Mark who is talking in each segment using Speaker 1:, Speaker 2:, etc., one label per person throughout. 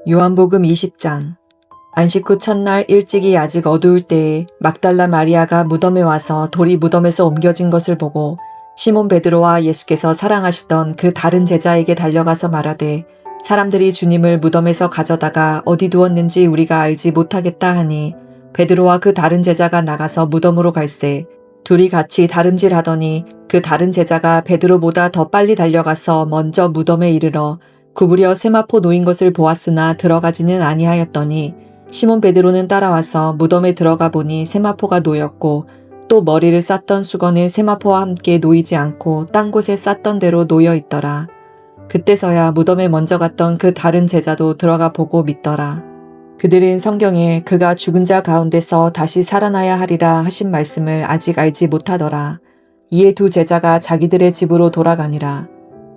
Speaker 1: 요한복음 20장. 안식 후 첫날 일찍이 아직 어두울 때에 막달라 마리아가 무덤에 와서 돌이 무덤에서 옮겨진 것을 보고 시몬 베드로와 예수께서 사랑하시던 그 다른 제자에게 달려가서 말하되 사람들이 주님을 무덤에서 가져다가 어디 두었는지 우리가 알지 못하겠다 하니 베드로와 그 다른 제자가 나가서 무덤으로 갈새 둘이 같이 다름질하더니 그 다른 제자가 베드로보다 더 빨리 달려가서 먼저 무덤에 이르러 구부려 세마포 놓인 것을 보았으나 들어가지는 아니하였더니 시몬 베드로는 따라와서 무덤에 들어가 보니 세마포가 놓였고 또 머리를 쌌던 수건은 세마포와 함께 놓이지 않고 딴 곳에 쌌던 대로 놓여 있더라. 그때서야 무덤에 먼저 갔던 그 다른 제자도 들어가 보고 믿더라. 그들은 성경에 그가 죽은 자 가운데서 다시 살아나야 하리라 하신 말씀을 아직 알지 못하더라. 이에 두 제자가 자기들의 집으로 돌아가니라.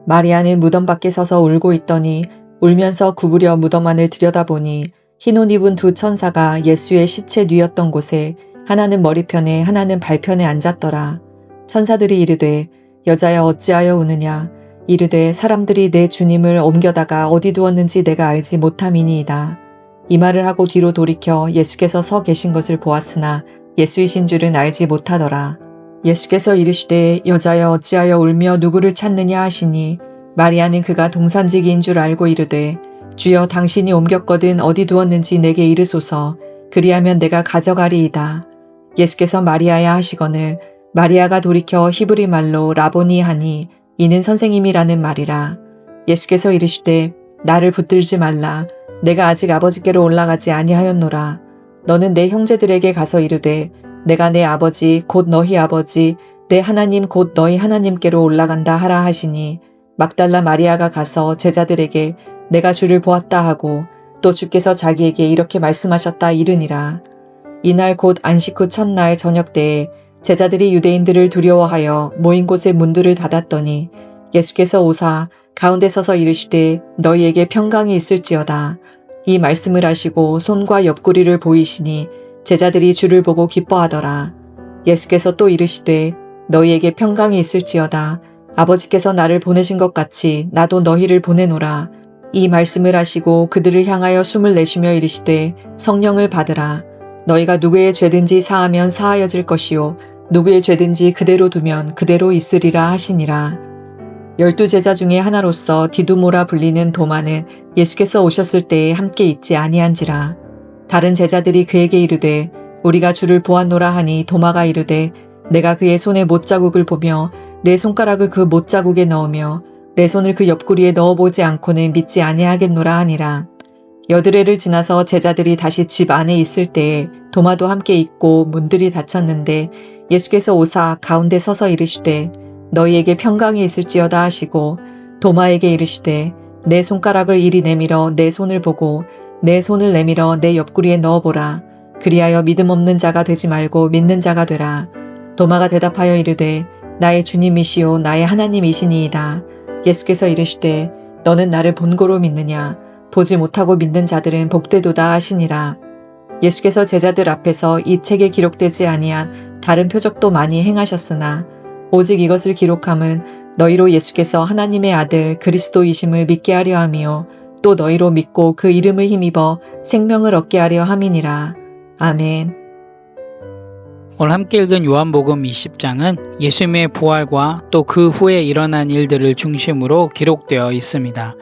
Speaker 1: 마리아는 무덤 밖에 서서 울고 있더니 울면서 구부려 무덤 안을 들여다보니 흰 옷 입은 두 천사가 예수의 시체 뉘었던 곳에 하나는 머리편에 하나는 발편에 앉았더라. 천사들이 이르되 여자여 어찌하여 우느냐. 이르되 사람들이 내 주님을 옮겨다가 어디 두었는지 내가 알지 못함이니이다. 이 말을 하고 뒤로 돌이켜 예수께서 서 계신 것을 보았으나 예수이신 줄은 알지 못하더라. 예수께서 이르시되 여자여 어찌하여 울며 누구를 찾느냐 하시니 마리아는 그가 동산지기인 줄 알고 이르되 주여 당신이 옮겼거든 어디 두었는지 내게 이르소서. 그리하면 내가 가져가리이다. 예수께서 마리아야 하시거늘 마리아가 돌이켜 히브리 말로 라보니 하니 이는 선생님이라는 말이라. 예수께서 이르시되 나를 붙들지 말라. 내가 아직 아버지께로 올라가지 아니하였노라. 너는 내 형제들에게 가서 이르되 내가 내 아버지 곧 너희 아버지 내 하나님 곧 너희 하나님께로 올라간다 하라 하시니 막달라 마리아가 가서 제자들에게 내가 주를 보았다 하고 또 주께서 자기에게 이렇게 말씀하셨다 이르니라. 이날 곧 안식 후 첫날 저녁 때에 제자들이 유대인들을 두려워하여 모인 곳의 문들을 닫았더니 예수께서 오사 가운데 서서 이르시되 너희에게 평강이 있을지어다. 이 말씀을 하시고 손과 옆구리를 보이시니 제자들이 주를 보고 기뻐하더라. 예수께서 또 이르시되 너희에게 평강이 있을지어다. 아버지께서 나를 보내신 것 같이 나도 너희를 보내노라. 이 말씀을 하시고 그들을 향하여 숨을 내쉬며 이르시되 성령을 받으라. 너희가 누구의 죄든지 사하면 사하여질 것이요 누구의 죄든지 그대로 두면 그대로 있으리라 하시니라. 12 제자 중에 하나로서 디두모라 불리는 도마는 예수께서 오셨을 때에 함께 있지 아니한지라. 다른 제자들이 그에게 이르되 우리가 주를 보았노라 하니 도마가 이르되 내가 그의 손에 못자국을 보며 내 손가락을 그 못자국에 넣으며 내 손을 그 옆구리에 넣어보지 않고는 믿지 아니하겠노라 하니라. 여드레를 지나서 제자들이 다시 집 안에 있을 때에 도마도 함께 있고 문들이 닫혔는데 예수께서 오사 가운데 서서 이르시되 너희에게 평강이 있을지어다 하시고 도마에게 이르시되 내 손가락을 이리 내밀어 내 손을 보고 내 손을 내밀어 내 옆구리에 넣어보라. 그리하여 믿음 없는 자가 되지 말고 믿는 자가 되라. 도마가 대답하여 이르되 나의 주님이시요 나의 하나님이시니이다. 예수께서 이르시되 너는 나를 본고로 믿느냐. 보지 못하고 믿는 자들은 복되도다 하시니라. 예수께서 제자들 앞에서 이 책에 기록되지 아니한 다른 표적도 많이 행하셨으나 오직 이것을 기록함은 너희로 예수께서 하나님의 아들 그리스도이심을 믿게 하려 함이요 또 너희로 믿고 그 이름을 힘입어 생명을 얻게 하려 함이니라. 아멘.
Speaker 2: 오늘 함께 읽은 요한복음 20장은 예수님의 부활과 또 그 후에 일어난 일들을 중심으로 기록되어 있습니다.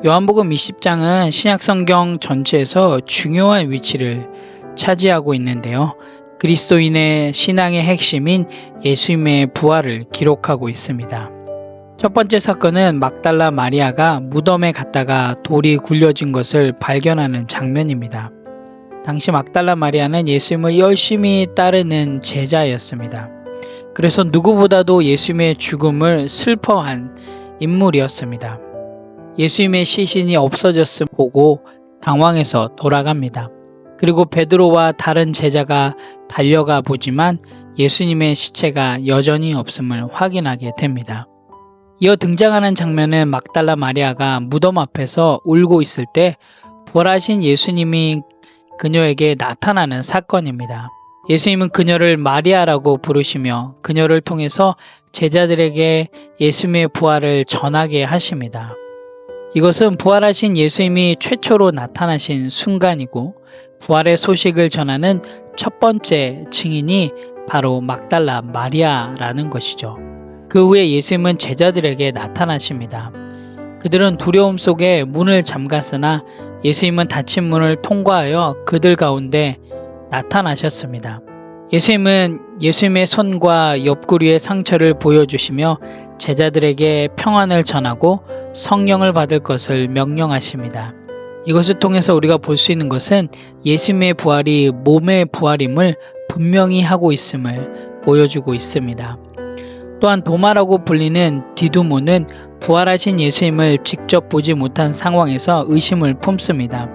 Speaker 2: 요한복음 20장은 신약성경 전체에서 중요한 위치를 차지하고 있는데요. 그리스도인의 신앙의 핵심인 예수님의 부활을 기록하고 있습니다. 첫 번째 사건은 막달라 마리아가 무덤에 갔다가 돌이 굴려진 것을 발견하는 장면입니다. 당시 막달라 마리아는 예수님을 열심히 따르는 제자였습니다. 그래서 누구보다도 예수님의 죽음을 슬퍼한 인물이었습니다. 예수님의 시신이 없어졌음을 보고 당황해서 돌아갑니다. 그리고 베드로와 다른 제자가 달려가 보지만 예수님의 시체가 여전히 없음을 확인하게 됩니다. 이어 등장하는 장면은 막달라 마리아가 무덤 앞에서 울고 있을 때 부활하신 예수님이 그녀에게 나타나는 사건입니다. 예수님은 그녀를 마리아라고 부르시며 그녀를 통해서 제자들에게 예수님의 부활을 전하게 하십니다. 이것은 부활하신 예수님이 최초로 나타나신 순간이고 부활의 소식을 전하는 첫 번째 증인이 바로 막달라 마리아라는 것이죠. 그 후에 예수님은 제자들에게 나타나십니다. 그들은 두려움 속에 문을 잠갔으나 예수님은 닫힌 문을 통과하여 그들 가운데 나타나셨습니다. 예수님은 예수님의 손과 옆구리의 상처를 보여주시며 제자들에게 평안을 전하고 성령을 받을 것을 명령하십니다. 이것을 통해서 우리가 볼 수 있는 것은 예수님의 부활이 몸의 부활임을 분명히 하고 있음을 보여주고 있습니다. 또한 도마라고 불리는 디두모는 부활하신 예수님을 직접 보지 못한 상황에서 의심을 품습니다.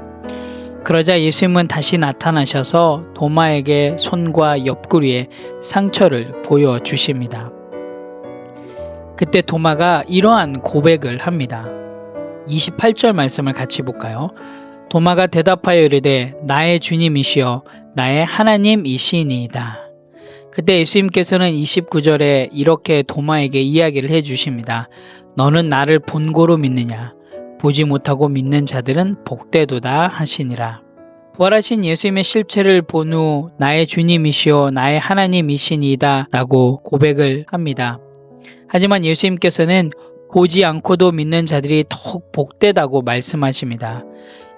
Speaker 2: 그러자 예수님은 다시 나타나셔서 도마에게 손과 옆구리에 상처를 보여주십니다. 그때 도마가 이러한 고백을 합니다. 28절 말씀을 같이 볼까요? 도마가 대답하여 이르되 나의 주님이시여 나의 하나님이시니이다. 그때 예수님께서는 29절에 이렇게 도마에게 이야기를 해주십니다. 너는 나를 본고로 믿느냐? 보지 못하고 믿는 자들은 복되도다 하시니라. 부활하신 예수님의 실체를 본 후 나의 주님이시여 나의 하나님이시니이다 라고 고백을 합니다. 하지만 예수님께서는 보지 않고도 믿는 자들이 더욱 복되다고 말씀하십니다.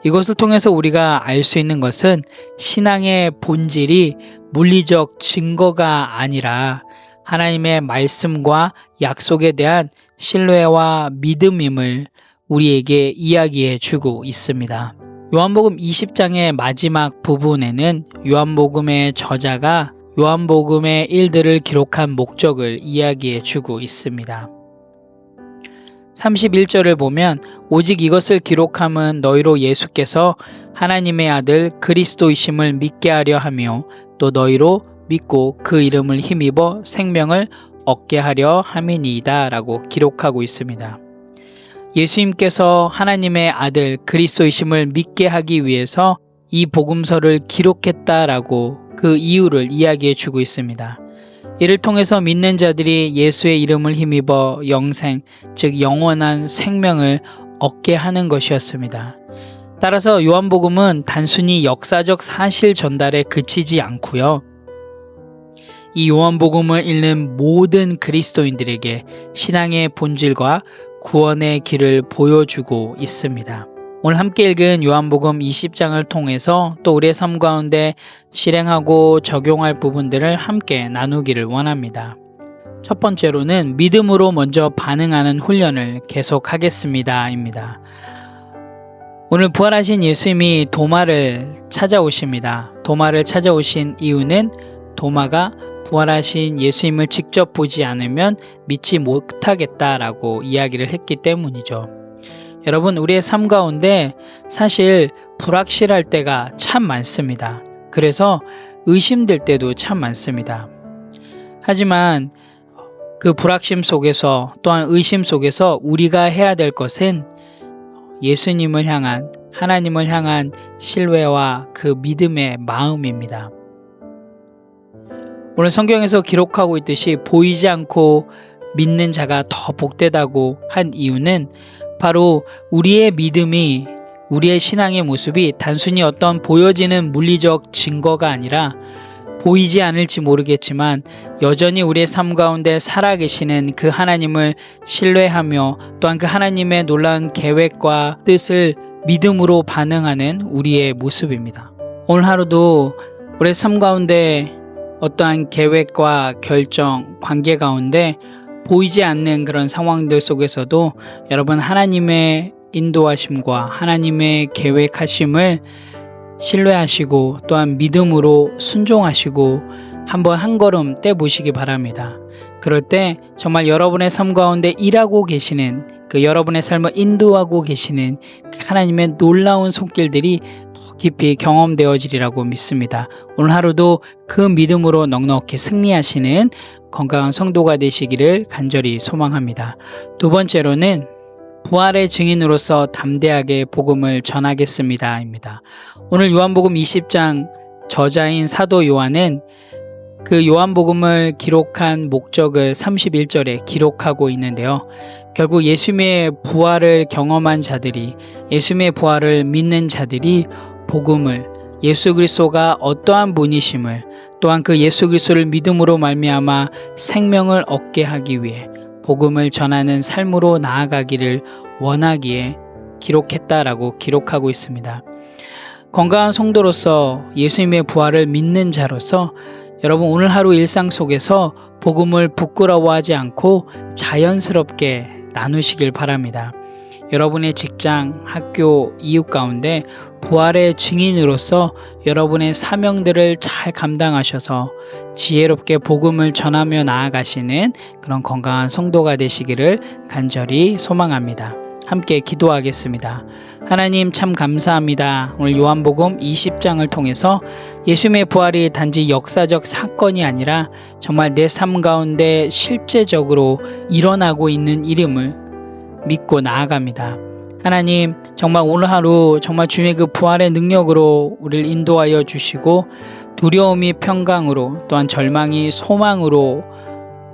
Speaker 2: 이것을 통해서 우리가 알 수 있는 것은 신앙의 본질이 물리적 증거가 아니라 하나님의 말씀과 약속에 대한 신뢰와 믿음임을 우리에게 이야기해 주고 있습니다. 요한복음 20장의 마지막 부분에는 요한복음의 저자가 요한복음의 일들을 기록한 목적을 이야기해 주고 있습니다. 31절을 보면 오직 이것을 기록함은 너희로 예수께서 하나님의 아들 그리스도이심을 믿게 하려 하며 또 너희로 믿고 그 이름을 힘입어 생명을 얻게 하려 함이니이다 라고 기록하고 있습니다. 예수님께서 하나님의 아들 그리스도이심을 믿게 하기 위해서 이 복음서를 기록했다라고 그 이유를 이야기해 주고 있습니다. 이를 통해서 믿는 자들이 예수의 이름을 힘입어 영생, 즉 영원한 생명을 얻게 하는 것이었습니다. 따라서 요한복음은 단순히 역사적 사실 전달에 그치지 않고요. 이 요한복음을 읽는 모든 그리스도인들에게 신앙의 본질과 구원의 길을 보여주고 있습니다. 오늘 함께 읽은 요한복음 20장을 통해서 또 우리의 삶 가운데 실행하고 적용할 부분들을 함께 나누기를 원합니다. 첫 번째로는 믿음으로 먼저 반응하는 훈련을 계속하겠습니다 입니다. 오늘 부활하신 예수님이 도마를 찾아오십니다. 도마를 찾아오신 이유는 도마가 부활하신 예수님을 직접 보지 않으면 믿지 못하겠다라고 이야기를 했기 때문이죠. 여러분, 우리의 삶 가운데 사실 불확실할 때가 참 많습니다. 그래서 의심될 때도 참 많습니다. 하지만 그 불확심 속에서 또한 의심 속에서 우리가 해야 될 것은 예수님을 향한, 하나님을 향한 신뢰와 그 믿음의 마음입니다. 오늘 성경에서 기록하고 있듯이 보이지 않고 믿는 자가 더 복되다고 한 이유는 바로 우리의 믿음이, 우리의 신앙의 모습이 단순히 어떤 보여지는 물리적 증거가 아니라 보이지 않을지 모르겠지만 여전히 우리의 삶 가운데 살아계시는 그 하나님을 신뢰하며 또한 그 하나님의 놀라운 계획과 뜻을 믿음으로 반응하는 우리의 모습입니다. 오늘 하루도 우리의 삶 가운데 어떠한 계획과 결정, 관계 가운데 보이지 않는 그런 상황들 속에서도 여러분 하나님의 인도하심과 하나님의 계획하심을 신뢰하시고 또한 믿음으로 순종하시고 한번 한 걸음 떼보시기 바랍니다. 그럴 때 정말 여러분의 삶 가운데 일하고 계시는 그 여러분의 삶을 인도하고 계시는 그 하나님의 놀라운 손길들이 더 깊이 경험되어지리라고 믿습니다. 오늘 하루도 그 믿음으로 넉넉히 승리하시는 건강한 성도가 되시기를 간절히 소망합니다. 두 번째로는 부활의 증인으로서 담대하게 복음을 전하겠습니다 입니다. 오늘 요한복음 20장 저자인 사도 요한은 그 요한복음을 기록한 목적을 31절에 기록하고 있는데요. 결국 예수님의 부활을 경험한 자들이, 예수님의 부활을 믿는 자들이 복음을, 예수 그리스도가 어떠한 분이심을, 또한 그 예수 그리스도를 믿음으로 말미암아 생명을 얻게 하기 위해 복음을 전하는 삶으로 나아가기를 원하기에 기록했다라고 기록하고 있습니다. 건강한 성도로서 예수님의 부활을 믿는 자로서 여러분 오늘 하루 일상 속에서 복음을 부끄러워하지 않고 자연스럽게 나누시길 바랍니다. 여러분의 직장, 학교, 이웃 가운데 부활의 증인으로서 여러분의 사명들을 잘 감당하셔서 지혜롭게 복음을 전하며 나아가시는 그런 건강한 성도가 되시기를 간절히 소망합니다. 함께 기도하겠습니다. 하나님 참 감사합니다. 오늘 요한복음 20장을 통해서 예수님의 부활이 단지 역사적 사건이 아니라 정말 내 삶 가운데 실제적으로 일어나고 있는 일임을 믿고 나아갑니다. 하나님 정말 오늘 하루 정말 주님의 그 부활의 능력으로 우리를 인도하여 주시고 두려움이 평강으로 또한 절망이 소망으로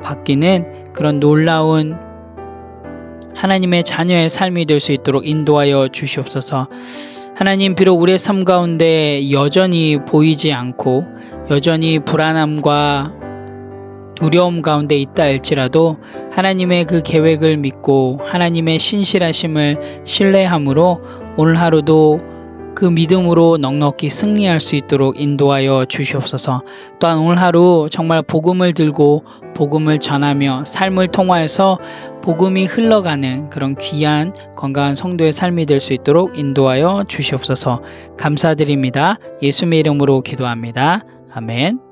Speaker 2: 바뀌는 그런 놀라운 하나님의 자녀의 삶이 될 수 있도록 인도하여 주시옵소서. 하나님 비록 우리의 삶 가운데 여전히 보이지 않고 여전히 불안함과 두려움 가운데 있다 할지라도 하나님의 그 계획을 믿고 하나님의 신실하심을 신뢰함으로 오늘 하루도 그 믿음으로 넉넉히 승리할 수 있도록 인도하여 주시옵소서. 또한 오늘 하루 정말 복음을 들고 복음을 전하며 삶을 통하여서 복음이 흘러가는 그런 귀한 건강한 성도의 삶이 될 수 있도록 인도하여 주시옵소서. 감사드립니다. 예수님의 이름으로 기도합니다. 아멘.